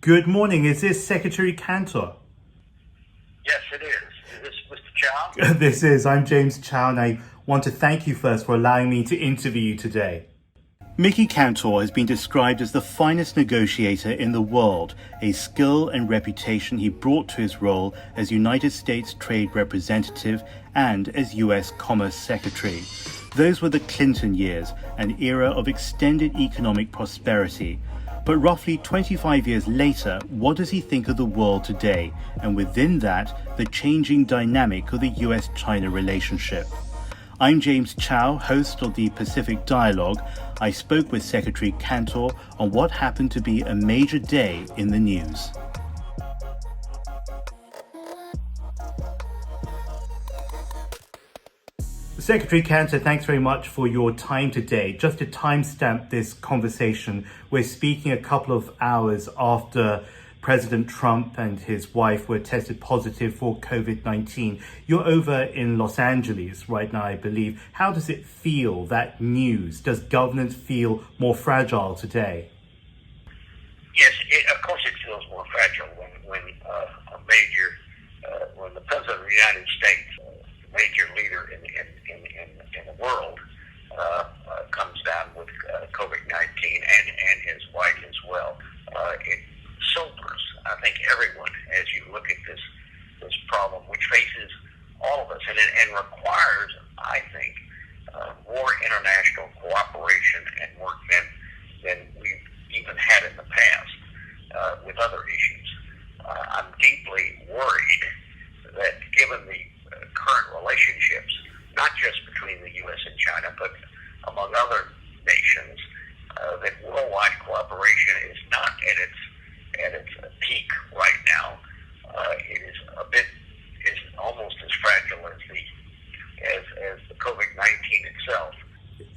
Good morning. Is this Secretary Kantor? Yes, it is. Is this Mr. Chau? This is. I'm James Chau, and I want to thank you first for allowing me to interview you today. Mickey Kantor has been described as the finest negotiator in the world, a skill and reputation he brought to his role as United States Trade Representative and as U.S. Commerce Secretary. Those were the Clinton years, an era of extended economic prosperity. But roughly 25 years later, what does he think of the world today, and within that, the changing dynamic of the U.S China relationship? I'm James Chau, host of the Pacific Dialogue. I spoke with Secretary Kantor on what happened to be a major day in the news. Secretary Kantor, thanks very much for your time today. Just to timestamp this conversation, we're speaking a couple of hours after President Trump and his wife were tested positive for COVID-19. You're over in Los Angeles right now, I believe. How does it feel, that news? Does governance feel more fragile today? Yes, of course it feels more fragile when when the President of the United States, a major leader in the world, comes down with COVID-19 and his wife as well. It sobers, I think, everyone as you look at this problem, which faces all of us and requires, I think, more international cooperation and work than we've even had in the past with other issues. I'm deeply worried that given the current relationships, not just between the U.S. and China, but among other nations, that worldwide cooperation is not at its peak right now. It is almost as fragile as the COVID-19 itself.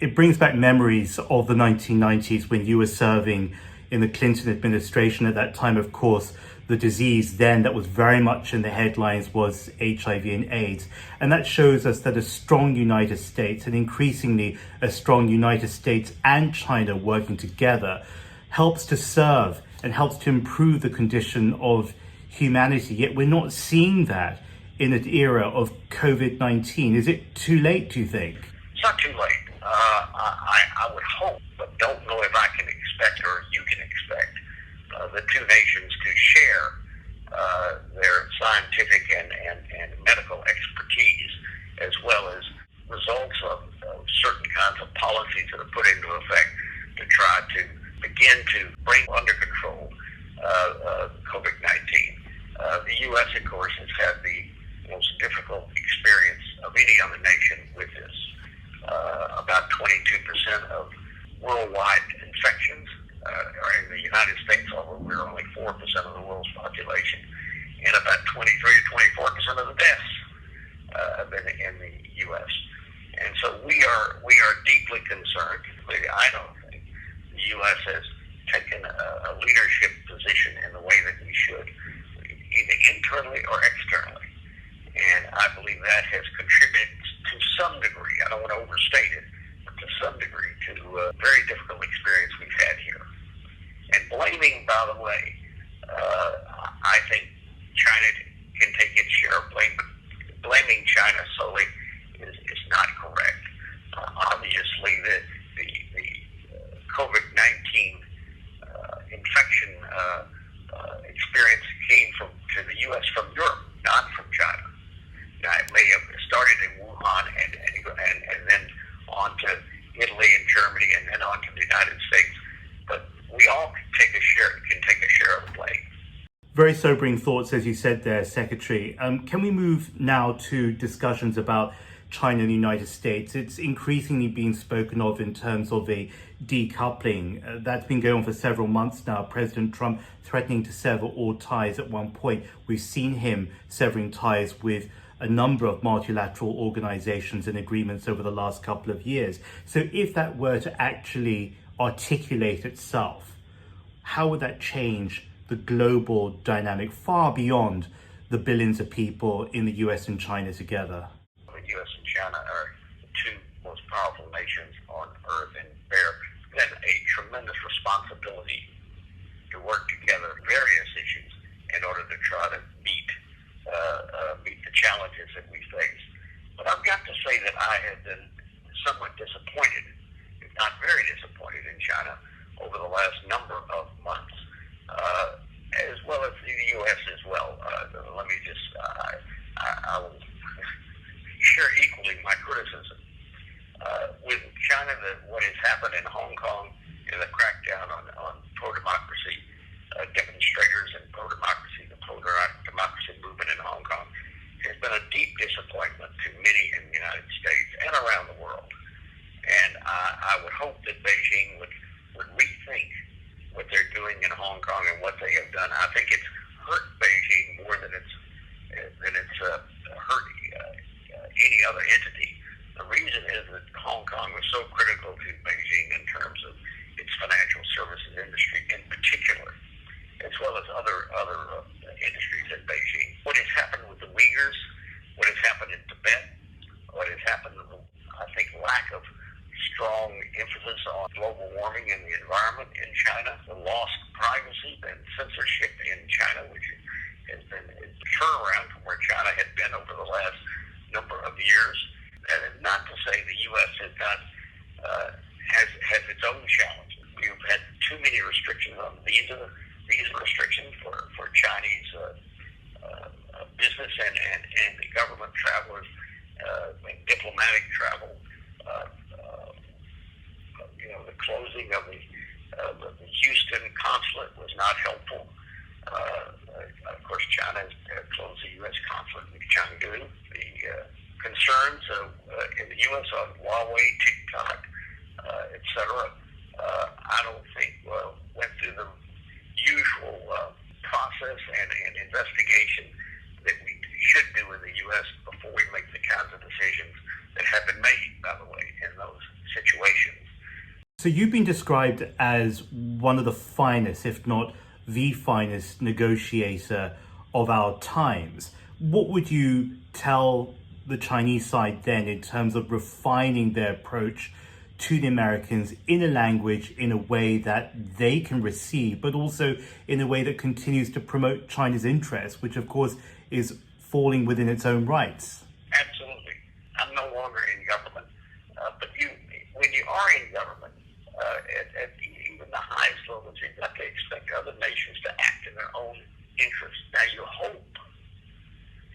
It brings back memories of the 1990s when you were serving in the Clinton administration. At that time, of course, the disease then that was very much in the headlines was HIV and AIDS. And that shows us that a strong United States, and increasingly a strong United States and China working together, helps to serve and helps to improve the condition of humanity. Yet we're not seeing that in an era of COVID-19. Is it too late, do you think? It's not too late. I would hope, but don't know if I can expect or you can expect the two nations to share their scientific and medical expertise, as well as results of certain kinds of policies that are put into effect to try to begin to bring under control COVID-19. The U.S., of course, has had the most difficult experience of any other nation with this. About 22% of worldwide infections are in the United States, although we're only 4% of the world's population, and about 23 to 24% of the deaths have been in the U.S. And so we are deeply concerned. I don't think the U.S. has taken a leadership position in the way that we should, either internally or externally. And I believe that has contributed to some degree, I don't want to overstate it, but to some degree to a very difficult experience we've had here. And blaming, by the way, I think China can take its share of blame, but blaming China solely is not correct. Obviously, the COVID-19 infection experience came to the U.S. from Europe, not from China. Now, it may have started in Wuhan and then on to Italy and Germany and then on to the United States. But we all can take a share of the blame. Very sobering thoughts, as you said there, Secretary. Can we move now to discussions about China and the United States? It's increasingly being spoken of in terms of a decoupling. That's been going on for several months now. President Trump threatening to sever all ties at one point. We've seen him severing ties with a number of multilateral organizations and agreements over the last couple of years. So if that were to actually articulate itself, how would that change the global dynamic far beyond the billions of people in the US and China together? The US and China are the two most powerful nations on earth and bear then a tremendous responsibility to work together in various say that I have been somewhat disappointed, if not very disappointed in China over the last number of months, as well as the U.S. as well. Let me just, I will share equally my criticism. With China, what has happened in Hong Kong and the crackdown on pro-democracy demonstrators and pro-democracy, the pro-democracy movement in Hong Kong, has been a deep disappointment to many in the United States and around the world. And I would hope that Beijing would rethink what they're doing in Hong Kong and what they have done. I think it's hurt Beijing more than it's hurt any other entity. The reason is that Hong Kong was so critical to Beijing in terms of its financial services industry in particular, as well as other industries in Beijing. What has happened with the Uyghurs, what has happened in Tibet, what has happened, I think, lack of strong emphasis on global warming and the environment in China, the lost privacy and censorship in China, which has been a turnaround from where China had been over the last number of years. And not to say the U.S. has its own challenges. We've had too many restrictions on visa restrictions for Chinese business and the government travelers, diplomatic travel. The closing of the Houston consulate was not helpful. Of course, China has closed the U.S. consulate in Chengdu. The concerns in the U.S. on Huawei, TikTok, etc. I don't think went through the usual process and investigation that we should do in the U.S. before we make the kinds of decisions that have been made, by the way, in those situations. So you've been described as one of the finest, if not the finest, negotiator of our times. What would you tell the Chinese side then in terms of refining their approach to the Americans in a language, in a way that they can receive, but also in a way that continues to promote China's interests, which of course is falling within its own rights? Absolutely. I'm no longer in government, but when you are in government, at even the highest levels, you've got to expect other nations to act in their own interests. Now, you hope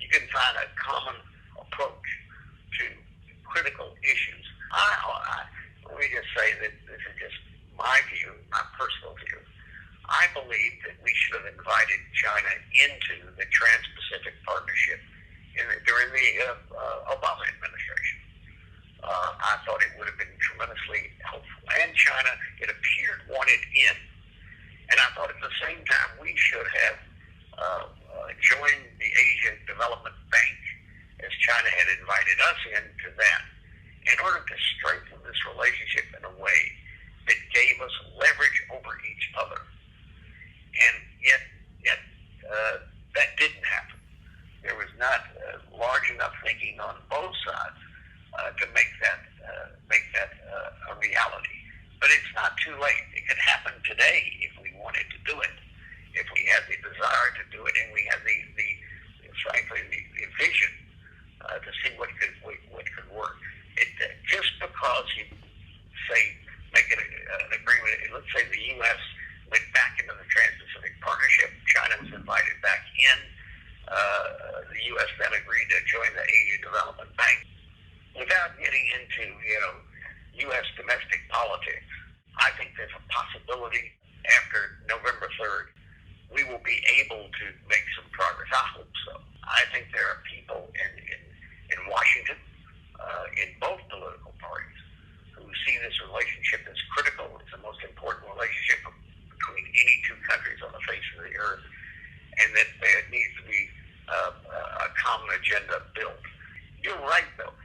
you can find a common approach to critical issues. Let me just say that this is just my view, my personal view. I believe that we should have invited China into the Trans-Pacific Partnership during the Obama administration. I thought it would have been tremendously helpful. And China, it appeared, wanted in. And I thought at the same time we should have joined the Asia Development Bank, as China had invited us into that, in order to strengthen this relationship in a way that gave us leverage over each other. And yet that didn't happen. There was not large enough thinking on both sides to make that a reality. But it's not too late. It could happen today if we wanted to do it, if we had the desire to do it, and we had the frankly the vision to see what could work. Just because you say make it an agreement, let's say the U.S. went back into the Trans-Pacific Partnership, China was invited back in. The U.S. then agreed to join the Asia Development Bank. Without getting into U.S. domestic politics, I think there's a possibility after November 3rd we will be able to make some progress. I hope so. I think there are people in Washington, in both political parties, who see this relationship as critical. It's the most important relationship between any two countries on the face of the earth, and that there needs to be a common agenda built. You're right, though.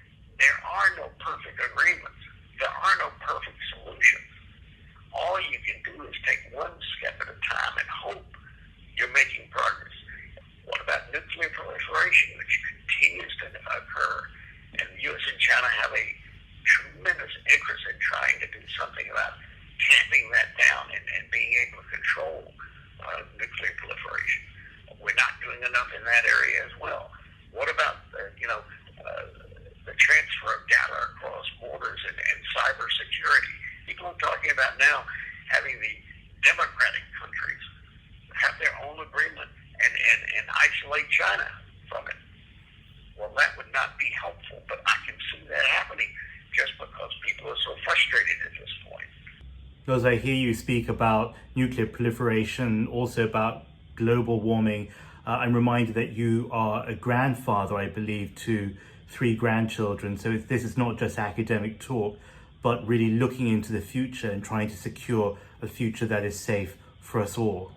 There are no perfect agreements. There are no perfect solutions. All you can do is take one step at a time and hope you're making progress. What about nuclear proliferation, which continues to occur? And the U.S. and China have a tremendous interest in trying to do something about tamping that down and being able to control nuclear proliferation. We're not doing enough in that area as well. What about democratic countries have their own agreement and isolate China from it. Well, that would not be helpful, but I can see that happening just because people are so frustrated at this point. As I hear you speak about nuclear proliferation, also about global warming, I'm reminded that you are a grandfather, I believe, to 3 grandchildren. So this is not just academic talk, but really looking into the future and trying to secure a future that is safe for us all.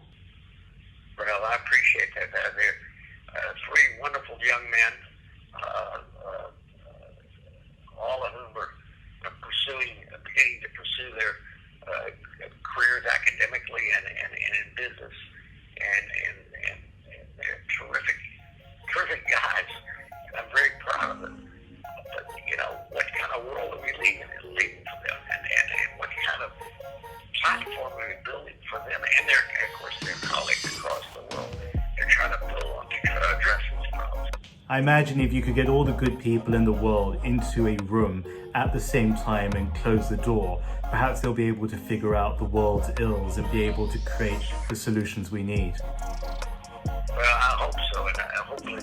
Well, I appreciate that. They're 3 wonderful young men, all of whom are beginning to pursue their careers academically and in business, and they're terrific guys. I'm very proud of them. But what kind of world are we leaving for them, and what kind of platform are we building for them and of course their colleagues across the world? They're trying to build on to try to address these problems. I imagine if you could get all the good people in the world into a room at the same time and close the door, perhaps they'll be able to figure out the world's ills and be able to create the solutions we need. Well, I hope so, and hopefully